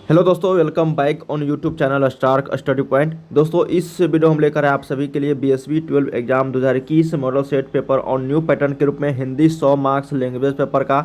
Hello दोस्तों, welcome back on YouTube channel Stark study point. दोस्तों, इस वीडियो हम लेकर आए आप सभी के लिए BSV 12 exam 2021 model set paper और न्यू पैटर्न के रूप में हिंदी 100 मार्क्स लैंग्वेज पेपर का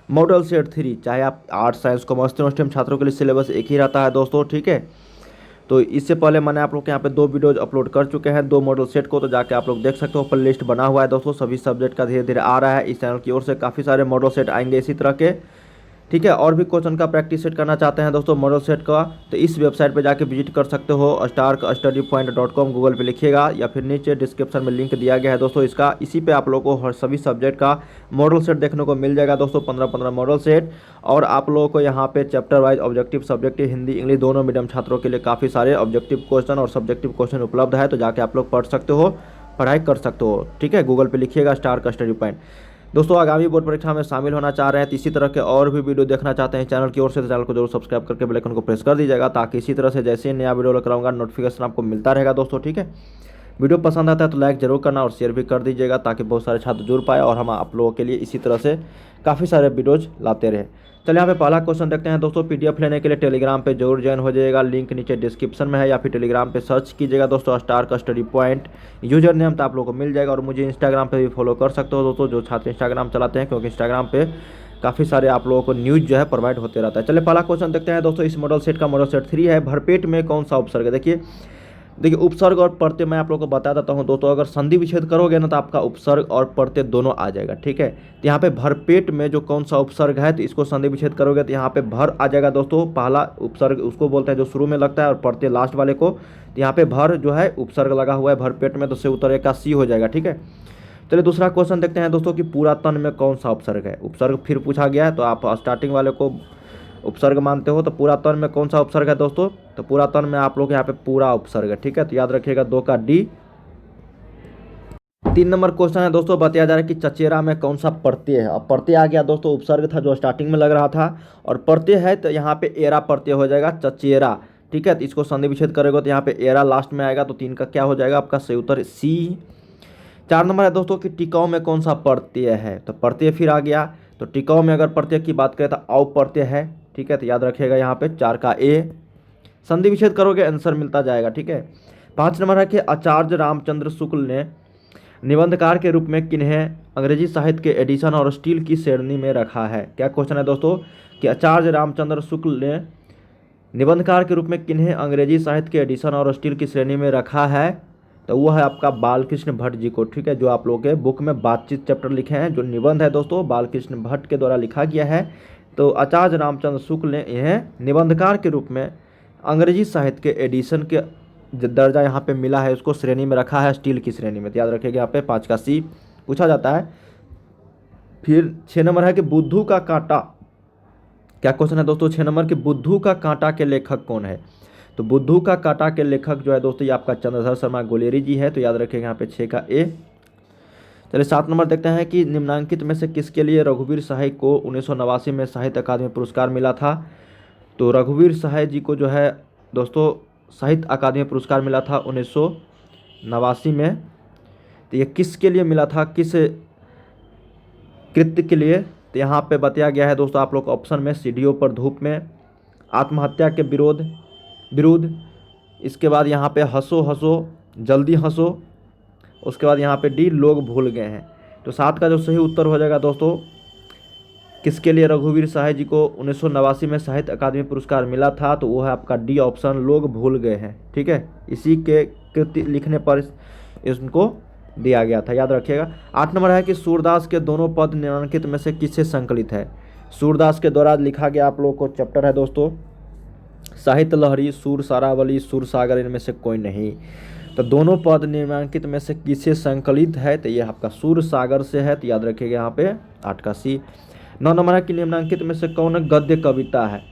मॉडल सेट 3। चाहे आप आर्ट्स साइंस कॉमर्स तीनों स्ट्रीम छात्रों के लिए सिलेबस एक ही रहता है दोस्तों, ठीक है। तो इससे पहले मैंने आप लोग के यहाँ पे 2 वीडियोज अपलोड कर चुके हैं 2 मॉडल सेट को, तो जाके आप लोग देख सकते हो। ऊपर लिस्ट बना हुआ है दोस्तों, सभी सब्जेक्ट का धीरे धीरे आ रहा है। इस चैनल की ओर से काफ़ी सारे मॉडल सेट आएंगे इसी तरह के, ठीक है। और भी क्वेश्चन का प्रैक्टिस सेट करना चाहते हैं दोस्तों मॉडल सेट का, तो इस वेबसाइट पे जाके विजिट कर सकते हो। starkstudypoint.com गूगल पे लिखिएगा या फिर नीचे डिस्क्रिप्शन में लिंक दिया गया है दोस्तों इसका। इसी पे आप लोगों को हर सभी सब्जेक्ट का मॉडल सेट देखने को मिल जाएगा दोस्तों, 15-15 मॉडल सेट। और आप लोगों को यहाँ पे chapter wise objective subjective Hindi English दोनों मीडियम छात्रों के लिए काफ़ी सारे ऑब्जेक्टिव क्वेश्चन और सब्जेक्टिव क्वेश्चन उपलब्ध है, तो जाके आप लोग पढ़ सकते हो, पढ़ाई कर सकते हो, ठीक है। गूगल पे लिखिएगा स्टार्क स्टडी पॉइंट। दोस्तों, आगामी बोर्ड परीक्षा में शामिल होना चाह रहे हैं तो इसी तरह के और भी वीडियो देखना चाहते हैं चैनल की ओर से, तो चैनल को जरूर सब्सक्राइब करके बेल आइकन को प्रेस कर दीजिएगा, ताकि इसी तरह से जैसे ही नया वीडियो लेकर आऊँगा नोटिफिकेशन आपको मिलता रहेगा दोस्तों, ठीक है। वीडियो पसंद आता है तो लाइक जरूर करना और शेयर भी कर दीजिएगा, ताकि बहुत सारे छात्र जुड़ पाए और हम आप लोगों के लिए इसी तरह से काफ़ी सारे वीडियोज लाते रहे। चलिए यहाँ पे पहला क्वेश्चन देखते हैं दोस्तों। पीडीएफ लेने के लिए टेलीग्राम पे जरूर ज्वाइन हो जाइएगा, लिंक नीचे डिस्क्रिप्शन में है, या फिर टेलीग्राम पे सर्च कीजिएगा दोस्तों Stark study point user name, तो आप लोगों को मिल जाएगा। और मुझे इंस्टाग्राम पे भी फॉलो कर सकते हो दोस्तों, जो छात्र इंस्टाग्राम चलाते हैं, क्योंकि इंस्टाग्राम पे काफ़ी सारे आप लोगों को न्यूज़ जो है प्रोवाइड होते रहता है। चलिए पहला क्वेश्चन देखते हैं दोस्तों। इस मॉडल सेट का मॉडल सेट 3 है। भरपेट में कौन सा उपसर्ग है? देखिए उपसर्ग और प्रत्यय मैं आप लोगों को बता देता हूं दोस्तों। अगर संधि विच्छेद करोगे ना तो आपका उपसर्ग और प्रत्यय दोनों आ जाएगा, ठीक है। तो यहाँ पे भरपेट में जो कौन सा उपसर्ग है, तो इसको संधि विच्छेद करोगे तो यहाँ पे भर आ जाएगा दोस्तों। पहला उपसर्ग उसको बोलते हैं जो शुरू में लगता है, और प्रत्यय लास्ट वाले को। तो यहाँ पे भर जो है उपसर्ग लगा हुआ है भरपेट में, तो से उत्तर का सी हो जाएगा, ठीक है। चलिए दूसरा क्वेश्चन देखते हैं दोस्तों कि पूरा तन में कौन सा उपसर्ग है। उपसर्ग फिर पूछा गया है, तो आप स्टार्टिंग वाले को उपसर्ग मानते हो, तो पूरा तन में कौन सा उपसर्ग है दोस्तों? तो पूरा तन में आप लोग यहाँ पे पूरा उपसर्ग है, ठीक है। तो याद रखिएगा 2 का डी। 3 नंबर क्वेश्चन है दोस्तों, बताया जा रहा है कि चचेरा में कौन सा प्रत्यय है। अब प्रत्यय आ गया दोस्तों, उपसर्ग था जो स्टार्टिंग में लग रहा था, और प्रत्यय है तो यहाँ पे एरा प्रत्यय हो जाएगा चचेरा, ठीक है। तो इसको संधि विच्छेद करेगा तो यहाँ पे एरा लास्ट में आएगा, तो 3 का क्या हो जाएगा आपका सही उत्तर सी। 4 नंबर है दोस्तों कि टिकाऊ में कौन सा प्रत्यय है। तो प्रत्यय फिर आ गया, तो टिकाऊ में अगर प्रत्यय की बात करें तो औ प्रत्यय है, ठीक है। तो याद रखिएगा यहाँ पे 4 का ए। संधि विच्छेद करोगे आंसर मिलता जाएगा, ठीक है। 5 नंबर है कि आचार्य रामचंद्र शुक्ल ने निबंधकार के रूप में किन्हें अंग्रेजी साहित्य के एडिशन और स्टील की श्रेणी में रखा है। क्या क्वेश्चन है दोस्तों कि आचार्य रामचंद्र शुक्ल ने निबंधकार के रूप में किन्हें अंग्रेजी साहित्य के एडिशन और स्टील की श्रेणी में रखा है। तो वो है आपका बालकृष्ण भट्ट जी को, ठीक है, जो आप लोग के बुक में बातचीत चैप्टर लिखे हैं। जो निबंध है दोस्तों बालकृष्ण भट्ट के द्वारा लिखा गया है। तो आचार्य रामचंद्र शुक्ल ने इन्हें निबंधकार के रूप में अंग्रेजी साहित्य के एडिशन के दर्जा यहाँ पे मिला है, उसको श्रेणी में रखा है, स्टील की श्रेणी में। तो याद रखिएगा यहाँ पे 5 का सी पूछा जाता है। फिर 6 नंबर है कि बुद्धू का कांटा। क्या क्वेश्चन है दोस्तों 6 नंबर कि बुद्धू का कांटा के लेखक कौन है। तो बुद्धू का कांटा के लेखक जो है दोस्तों ये आपका चंद्रधर शर्मा गोलेरी जी है। तो याद रखिएगा यहाँ पे 6 का ए। चलिए 7 नंबर देखते हैं कि निम्नांकित में से किसके लिए रघुवीर सहाय को 1989 में साहित्य अकादमी पुरस्कार मिला था। तो रघुवीर सहाय जी को जो है दोस्तों साहित्य अकादमी पुरस्कार मिला था 1989 में। तो ये किसके लिए मिला था, किस कृत्य के लिए? तो यहाँ पे बताया गया है दोस्तों आप लोग ऑप्शन में सीढ़ियों पर धूप में, आत्महत्या के विरुद्ध, इसके बाद यहाँ पे हंसो हंसो जल्दी हंसो, उसके बाद यहाँ पे डी लोग भूल गए हैं। तो 7 का जो सही उत्तर हो जाएगा दोस्तों किसके लिए रघुवीर सहाय जी को 1989 में साहित्य अकादमी पुरस्कार मिला था, तो वो है आपका डी ऑप्शन लोग भूल गए हैं, ठीक है। इसी के कृति लिखने पर इसको दिया गया था, याद रखिएगा। 8 नंबर है कि सूरदास के दोनों पद निम्नलिखित में से किससे संकलित है। सूरदास के द्वारा लिखा गया आप लोगों को चैप्टर है दोस्तों साहित्य लहरी, सूर सारावली, सूर सागर, इनमें से कोई नहीं। तो दोनों पद निम्नलिखित में से किससे संकलित है, तो ये आपका सूर सागर से है। तो याद रखिएगा यहाँ पे 8 का सी। 9 नंबर है कि निम्नलिखित में से कौन गद्य कविता है।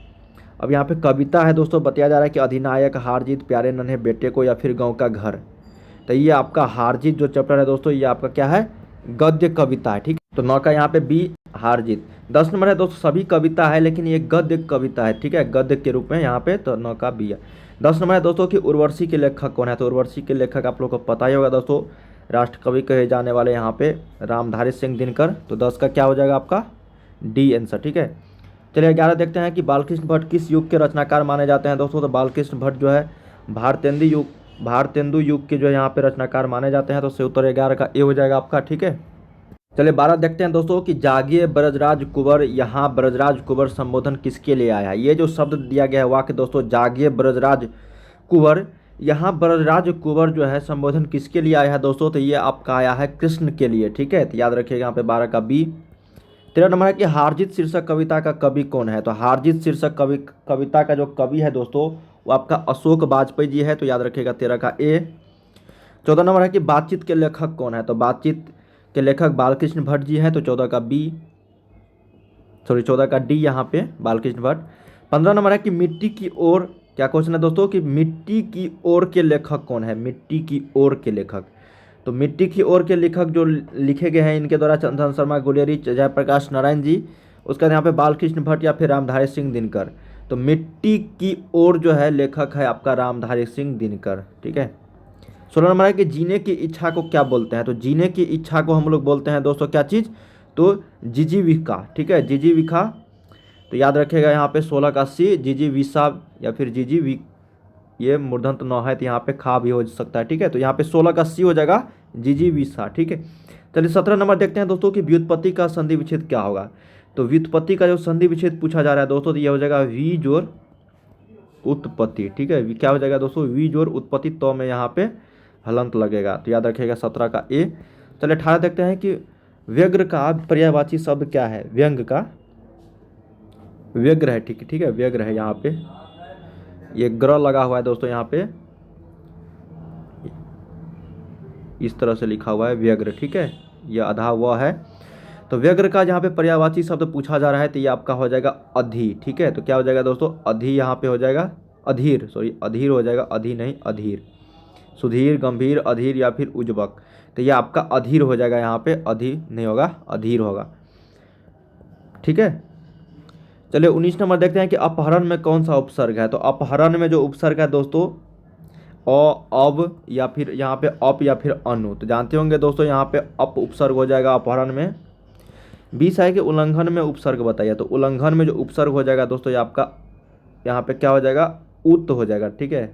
अब यहाँ पे कविता है दोस्तों, बताया जा रहा है कि अधिनायक, हार जीत, प्यारे नन्हे बेटे को, या फिर गाँव का घर। तो ये आपका हार जीत जो चैप्टर है दोस्तों ये आपका क्या है गद्य कविता है, ठीक है। तो 9 का यहाँ पे बी हार जीत। 10 नंबर है दोस्तों सभी कविता है लेकिन ये गद्य कविता है, ठीक है, गद्य के रूप में यहाँ पे। तो 9 का बी है। 10 नंबर है दोस्तों कि उर्वशी के लेखक कौन है। तो उर्वशी के लेखक आप लोग को पता ही होगा दोस्तों, राष्ट्रकवि कहे जाने वाले यहाँ पे रामधारी सिंह दिनकर। तो 10 का क्या हो जाएगा आपका डी आंसर, ठीक है। चलिए 11 देखते हैं कि बालकृष्ण भट्ट किस युग के रचनाकार माने जाते हैं दोस्तों। तो बालकृष्ण भट्ट जो है भारतेंदु युग के जो है यहाँ पे रचनाकार माने जाते हैं। तो सही उत्तर 11 का ए हो जाएगा आपका, ठीक है। चलिए 12 देखते हैं दोस्तों कि जागिए ब्रजराज कुंवर, यहाँ ब्रजराज कुंवर संबोधन किसके लिए आया है। ये जो शब्द दिया गया है वाक्य दोस्तों, जागिए ब्रजराज कुंवर, यहाँ ब्रजराज कुंवर जो है संबोधन किसके लिए आया है दोस्तों। तो ये आपका आया है कृष्ण के लिए, ठीक है। तो याद रखिएगा यहाँ पे 12 का बी। 13 नंबर है कि हारजीत शीर्षक कविता का कवि कौन है। तो हारजीत शीर्षक कविता का जो कवि है दोस्तों वो आपका अशोक वाजपेयी जी है। तो याद रखिएगा 13 का ए। 14 नंबर है कि बातचीत के लेखक कौन है। तो बातचीत के लेखक बालकृष्ण भट्ट जी हैं। तो 14 का बी, सॉरी 14 का डी यहाँ पे बालकृष्ण भट्ट। 15 नंबर है कि मिट्टी की ओर, क्या क्वेश्चन है दोस्तों कि मिट्टी की ओर के लेखक कौन है। मिट्टी की ओर के लेखक, तो मिट्टी की ओर के लेखक जो लिखे गए हैं इनके द्वारा चंदन शर्मा, गुलेरी, जयप्रकाश नारायण जी, उसका यहाँ पे बालकृष्ण भट्ट या फिर रामधारी सिंह दिनकर। तो मिट्टी की ओर जो है लेखक है आपका रामधारी सिंह दिनकर, ठीक है। 16 नंबर है कि जीने की इच्छा को क्या बोलते हैं। तो जीने की इच्छा को हम लोग बोलते हैं दोस्तों क्या चीज़, तो जिजीविका, ठीक है, जिजीविका। तो याद रखिएगा यहाँ पे 16 का सी, जिजीविसा या फिर ये मूर्धन्य न है तो यहाँ पे खा भी हो सकता है, ठीक है। तो यहाँ पे 16 का सी हो जाएगा जिजीविसा, ठीक है। चलिए 17 नंबर देखते हैं दोस्तों कि व्युत्पत्ति का संधि विच्छेद क्या होगा। तो व्युत्पत्ति का जो संधि विच्छेद पूछा जा रहा है दोस्तों, तो ये हो जाएगा वी जोर उत्पत्ति, ठीक है। क्या हो जाएगा दोस्तों, वी जोर उत्पत्ति, तो में यहाँ पे हलंत लगेगा। तो याद रखिएगा 17 का ए। चलिए 18 देखते हैं कि व्यग्र का पर्यायवाची शब्द क्या है। व्यंग का व्यग्र है, ठीक है, व्यग्र है। यहाँ पे ये ग्र लगा हुआ है दोस्तों, यहाँ पे इस तरह से लिखा हुआ है व्यग्र, ठीक है, ये आधा व है। तो व्यग्र का जहाँ पे पर्यायवाची शब्द पूछा जा रहा है तो ये आपका हो जाएगा अधि, ठीक है। तो क्या हो जाएगा दोस्तों, अधि यहाँ पे हो जाएगा, अधीर, सॉरी अधीर हो जाएगा, अधि नहीं अधीर। सुधीर, गंभीर, अधीर या फिर उज्जवक। तो ये आपका अधीर हो जाएगा, यहाँ पे अधि नहीं होगा, अधीर होगा, ठीक है। चलिए 19 नंबर देखते हैं कि अपहरण में कौन सा उपसर्ग है। तो अपहरण में जो उपसर्ग है दोस्तों अब या फिर यहाँ पे अप या फिर अनु। तो जानते होंगे दोस्तों यहाँ पे अप उपसर्ग हो जाएगा अपहरण में। 20 है कि उल्लंघन में उपसर्ग बताइए। तो उल्लंघन में जो उपसर्ग हो जाएगा दोस्तों ये आपका यहाँ पे क्या हो जाएगा, उत हो जाएगा, ठीक है।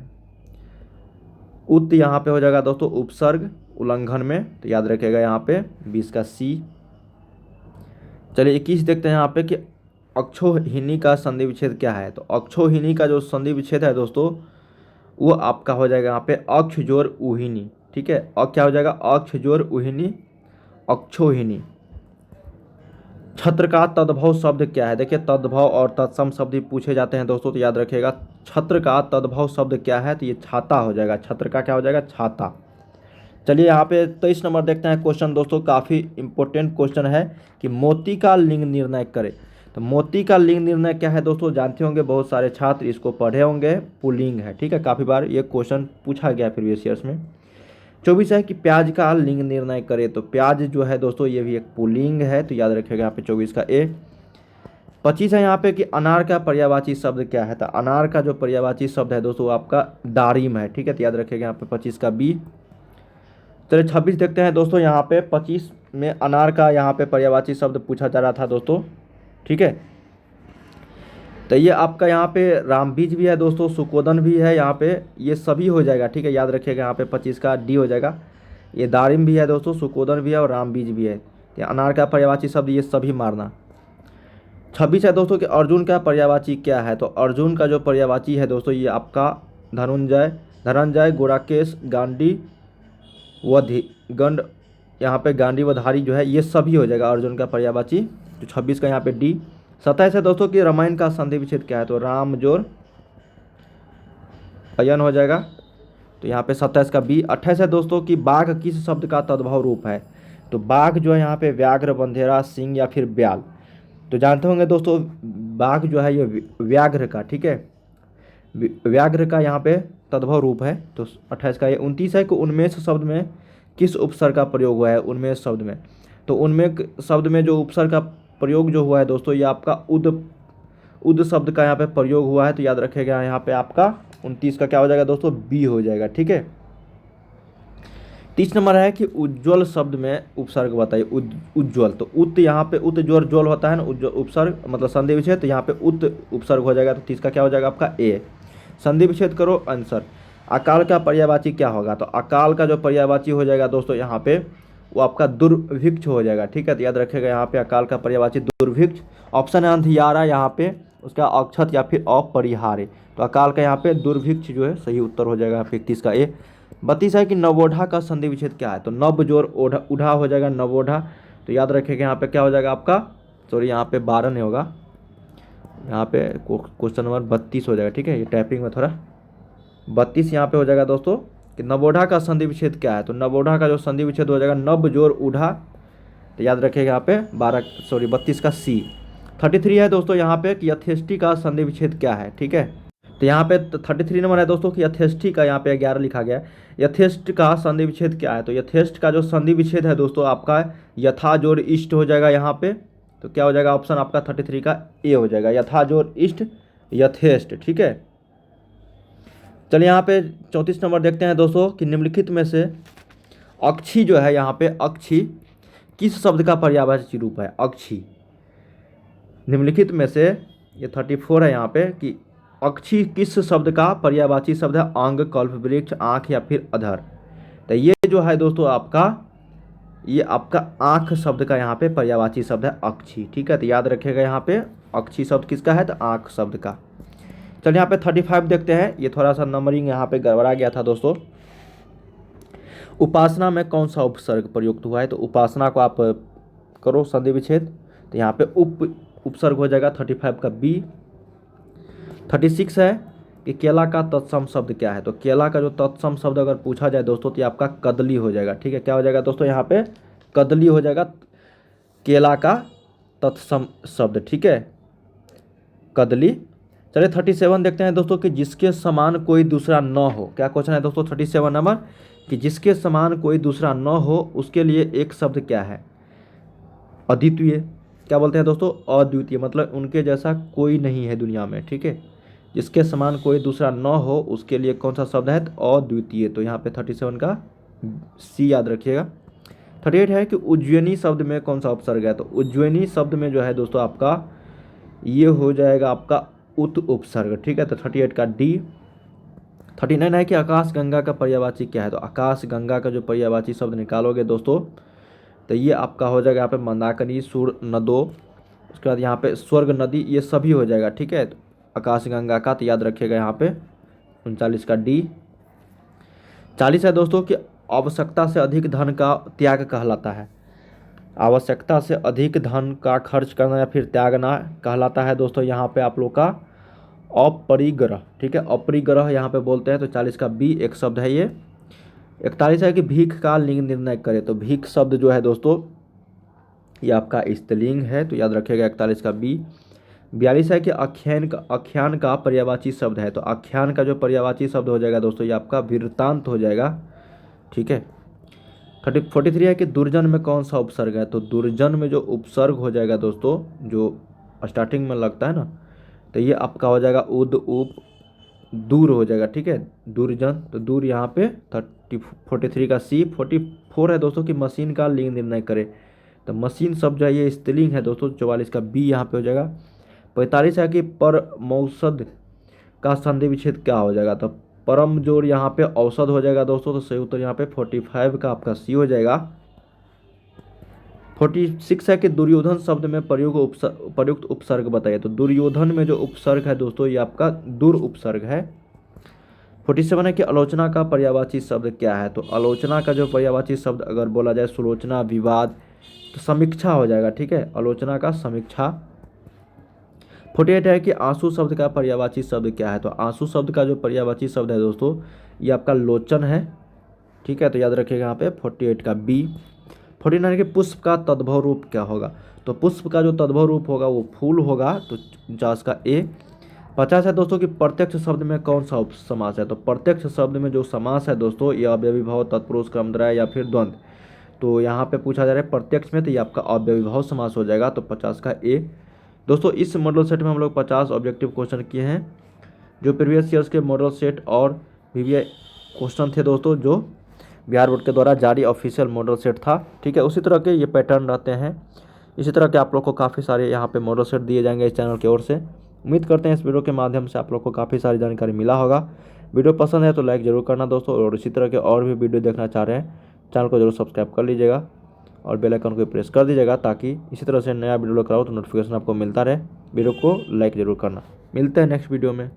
उत यहाँ पे हो जाएगा दोस्तों उपसर्ग उल्लंघन में। तो याद रखिएगा यहाँ पे 20 का सी। चलिए 21 देखते हैं यहाँ पे कि अक्षोहिणी का संधि विच्छेद क्या है। तो अक्षोहिणी का जो संधि विच्छेद है दोस्तों वो आपका हो जाएगा यहाँ पे अक्ष जोर उहिनी, ठीक है। क्या हो जाएगा, अक्ष जोर उहिनी, अक्षोहिणी। छत्र का तद्भव शब्द क्या है। देखिए तद्भव और तत्सम शब्द पूछे जाते हैं दोस्तों, तो याद रखिएगा छत्र का तद्भव शब्द क्या है। तो ये छाता हो जाएगा, छत्र का क्या हो जाएगा, छाता। चलिए यहाँ पे 23 नंबर देखते हैं क्वेश्चन दोस्तों, काफ़ी इंपॉर्टेंट क्वेश्चन है कि मोती का लिंग निर्णय करें। तो मोती का लिंग निर्णय क्या है दोस्तों, जानते होंगे बहुत सारे छात्र इसको पढ़े होंगे, पुल्लिंग है, ठीक है। काफ़ी बार ये क्वेश्चन पूछा गया प्रीवियस ईयर्स में। 24 है कि प्याज का लिंग निर्णय करे। तो प्याज जो है दोस्तों ये भी एक पुल्लिंग है। तो याद रखिएगा यहाँ पे 24 का ए। 25 है यहाँ पे कि अनार का पर्यायवाची शब्द क्या है। तो अनार का जो पर्यायवाची शब्द है दोस्तों आपका दारिम है, ठीक है। तो याद रखिएगा यहाँ पे 25 का बी। चलिए 26 देखते हैं दोस्तों, यहाँ पे 25 में अनार का यहाँ पे पर्यायवाची शब्द पूछा जा रहा था दोस्तों, ठीक है। तो ये आपका यहाँ पे रामबीज भी है दोस्तों, सुकोदन भी है यहाँ पे, ये सभी हो जाएगा, ठीक है। याद रखिएगा यहाँ पे 25 का डी हो जाएगा। ये दारिम भी है दोस्तों, सुकोदन भी है और रामबीज भी है। तो अनार का पर्यायवाची शब्द ये सभी मारना। 26 है दोस्तों कि अर्जुन का पर्यायवाची क्या है। तो अर्जुन का जो पर्यायवाची है दोस्तों ये आपका धनंजय, गोराकेश, गांडी व गंड, यहाँ पे गांडी व धारी जो है ये सभी हो जाएगा अर्जुन का पर्यायवाची। तो 26 का यहाँ पे डी। 27 है दोस्तों कि रामायण का संधि विच्छेद क्या है। तो राम जोर अयन हो जाएगा। तो यहाँ पे 27 का बी। 28 है दोस्तों कि बाघ किस शब्द का तद्भव रूप है। तो बाघ जो है यहाँ पे व्याघ्र, बंधेरा, सिंह या फिर ब्याल। तो जानते होंगे दोस्तों बाघ जो है ये व्याघ्र का, ठीक है, व्याघ्र का यहाँ पे तद्भव रूप है। तो 28 का ये। 29 है कि उन्मेष शब्द में किस उपसर्ग का प्रयोग हुआ है। उन्मेष शब्द में, तो उन्मेष शब्द में जो उपसर्ग का प्रयोग जो हुआ है दोस्तों ये आपका उद शब्द का यहाँ पे प्रयोग हुआ है। तो याद रखिएगा यहाँ पे आपका 29 का क्या हो जाएगा दोस्तों, बी हो जाएगा, ठीक है। 30 नंबर है कि उज्ज्वल शब्द में उपसर्ग बताइए। उज्ज्वल, तो उत यहाँ पे उत जोर ज्वल होता है ना, उज्ज्वल उपसर्ग मतलब संधि विच्छेद, तो यहाँ पे उत उपसर्ग हो जाएगा, तो 30 का क्या हो जाएगा आपका ए। संधि विच्छेद करो आंसर। अकाल का पर्यायवाची क्या होगा, तो अकाल का जो पर्यायवाची हो जाएगा दोस्तों यहाँ पे वो आपका दुर्भिक्ष हो जाएगा। ठीक है, तो याद रखिएगा यहाँ पे अकाल का पर्यायवाची दुर्भिक्ष। ऑप्शन है अंधियारा यहाँ पे, उसका अक्षत या फिर अपरिहार्य, तो अकाल का यहाँ पे दुर्भिक्ष जो है सही उत्तर हो जाएगा यहाँ पे 31 का ए। 32 है कि नवोढ़ा का संधि विच्छेद क्या है, तो नव जोर ओढ़ा उढ़ा हो जाएगा नवोढ़ा, तो याद रखिएगा यहाँ पे क्या हो जाएगा आपका, सॉरी यहाँ पे 12 नहीं होगा, यहाँ पे क्वेश्चन नंबर 32 हो जाएगा। ठीक है, ये टाइपिंग में थोड़ा 32 यहाँ पे हो जाएगा दोस्तों कि नवोढ़ा का संधि विच्छेद क्या है, तो नवोढ़ा का जो संधि विच्छेद हो जाएगा नव जोर उढ़ा, तो याद रखिएगा यहाँ पे 32 का सी। 33 है दोस्तों यहाँ पे कि यथेष्टि का संधि विच्छेद क्या है। ठीक है, तो यहाँ पे 33 नंबर है दोस्तों कि यथेष्टि का, यहाँ पे 11 लिखा गया है, यथेष्ट का संधि विच्छेद क्या है, तो यथेष्ट का जो संधि विच्छेद है दोस्तों आपका यथा जोर इष्ट हो जाएगा यहाँ पे, तो क्या हो जाएगा ऑप्शन आपका 33 का ए हो जाएगा, यथा जोर इष्ट यथेष्ट। ठीक है, चलिए यहाँ पे 34 नंबर देखते हैं दोस्तों कि निम्नलिखित में से अक्षी जो है यहाँ पे अक्षी किस शब्द का पर्यायवाची रूप है। अक्षी निम्नलिखित में से, ये 34 है यहाँ पे कि अक्षी किस शब्द का पर्यायवाची शब्द है, अंग, कल्प वृक्ष, आँख या फिर अधर, तो ये जो है दोस्तों आपका, ये आपका आँख शब्द का यहाँ पे पर्यायवाची शब्द है अक्षी। ठीक है, तो याद रखिएगा यहाँ पे अक्षी शब्द किसका है, तो आँख शब्द का। चलिए यहाँ पे 35 देखते हैं, ये थोड़ा सा नंबरिंग यहाँ पे गड़बड़ा गया था दोस्तों। उपासना में कौन सा उपसर्ग प्रयुक्त हुआ है, तो उपासना को आप करो संधि विच्छेद, तो यहाँ पे उपसर्ग हो जाएगा 35 का बी। 36 है कि केला का तत्सम शब्द क्या है, तो केला का जो तत्सम शब्द अगर पूछा जाए दोस्तों तो ये आपका कदली हो जाएगा। ठीक है, क्या हो जाएगा दोस्तों यहाँ पे कदली हो जाएगा, केला का तत्सम शब्द। ठीक है, कदली। चलिए 37 देखते हैं दोस्तों कि जिसके समान कोई दूसरा न हो, क्या क्वेश्चन है दोस्तों 37 नंबर कि जिसके समान कोई दूसरा न हो उसके लिए एक शब्द क्या है, अद्वितीय। क्या बोलते हैं दोस्तों, अद्वितीय, मतलब उनके जैसा कोई नहीं है दुनिया में। ठीक है, जिसके समान कोई दूसरा न हो उसके लिए कौन सा शब्द है, तो अद्वितीय, तो यहाँ पे 37 का सी याद रखिएगा। 38 है कि उज्जैनी शब्द में कौन सा उपसर्ग है, तो उज्जैनी शब्द में जो है दोस्तों आपका ये हो जाएगा आपका उत उपसर्ग। ठीक है, तो 38 का डी। 39 है कि आकाश गंगा का पर्यायवाची क्या है, तो आकाश गंगा का जो पर्यायवाची शब्द निकालोगे दोस्तों तो ये आपका हो जाएगा यहाँ पे मंदाकिनी, सूर, नदो, उसके बाद यहाँ पे स्वर्ग नदी, ये सभी हो जाएगा। ठीक है, तो आकाश गंगा का, तो याद रखिएगा यहाँ पे 39 का डी। 40 है दोस्तों कि आवश्यकता से अधिक धन का त्याग कहलाता है, आवश्यकता से अधिक धन का खर्च करना या फिर त्यागना कहलाता है दोस्तों यहाँ पे आप लोग का अपरिग्रह। ठीक है, अपरिग्रह यहाँ पे बोलते हैं, तो 40 का बी एक शब्द है ये। 41 है कि भीख का लिंग निर्णय करे, तो भीख शब्द जो है दोस्तों ये आपका स्त्रीलिंग है, तो याद रखिएगा 41 का बी। 42 है कि आख्यान का पर्यायवाची शब्द है, तो आख्यान का जो पर्यायवाची शब्द हो जाएगा दोस्तों ये आपका वृत्तांत हो जाएगा। ठीक है, 43 है कि दुर्जन में कौन सा उपसर्ग है, तो दुर्जन में जो उपसर्ग हो जाएगा दोस्तों जो स्टार्टिंग में लगता है ना, तो ये आपका हो जाएगा उद उप दूर हो जाएगा। ठीक है, दुर्जन, तो दूर यहाँ पे 43 का सी। 44 है दोस्तों कि मशीन का लिंग निर्णय करे, तो मशीन शब्द जो है ये स्त्रीलिंग है दोस्तों, 44 का बी यहाँ पे हो जाएगा। 45 है कि पर मौसद का संधि विच्छेद क्या हो जाएगा, तो परम जोर यहाँ पे औसत हो जाएगा दोस्तों, तो सही उत्तर यहाँ पे 45 का आपका सी हो जाएगा। 46 है कि दुर्योधन शब्द में प्रयुक्त उपसर्ग बताइए, तो दुर्योधन में जो उपसर्ग है दोस्तों ये आपका दुर उपसर्ग है। 47 है कि आलोचना का पर्यायवाची शब्द क्या है, तो आलोचना का जो पर्यायवाची शब्द अगर बोला जाए सुलोचना, विवाद, तो समीक्षा हो जाएगा। ठीक है, आलोचना का समीक्षा। 48 है कि आंसू शब्द का पर्यायवाची शब्द क्या है, तो आंसू शब्द का जो पर्यायवाची शब्द है दोस्तों ये आपका लोचन है। ठीक है, तो याद रखिएगा यहाँ पे 48 का बी। 49 के पुष्प का तद्भव रूप क्या होगा, तो पुष्प का जो तद्भव रूप होगा वो फूल होगा, तो 50 का ए। 50 है दोस्तों कि प्रत्यक्ष शब्द में कौन सा समास है, तो प्रत्यक्ष शब्द में जो समास है दोस्तों ये अव्ययीभाव, तत्पुरुष, क्रमद्वय या फिर द्वंद्व, तो यहाँ पे पूछा जा रहा है प्रत्यक्ष में, तो ये आपका अव्ययीभाव समास हो जाएगा, तो 50 का ए। दोस्तों इस मॉडल सेट में हम लोग 50 ऑब्जेक्टिव क्वेश्चन किए हैं, जो प्रीवियस ईयर्स के मॉडल सेट और VVI क्वेश्चन थे दोस्तों जो बिहार बोर्ड के द्वारा जारी ऑफिशियल मॉडल सेट था। ठीक है, उसी तरह के ये पैटर्न रहते हैं। इसी तरह के आप लोग को काफ़ी सारे यहाँ पे मॉडल सेट दिए जाएंगे इस चैनल की ओर से। उम्मीद करते हैं इस वीडियो के माध्यम से आप लोग को काफ़ी सारी जानकारी मिला होगा। वीडियो पसंद है तो लाइक ज़रूर करना दोस्तों, और इसी तरह के और भी वीडियो देखना चाह रहे हैं चैनल को जरूर सब्सक्राइब कर लीजिएगा और बेल आइकन को प्रेस कर दीजिएगा, ताकि इसी तरह से नया वीडियो लेकर आओ तो नोटिफिकेशन आपको मिलता रहे। वीडियो को लाइक ज़रूर करना। मिलते हैं नेक्स्ट वीडियो में।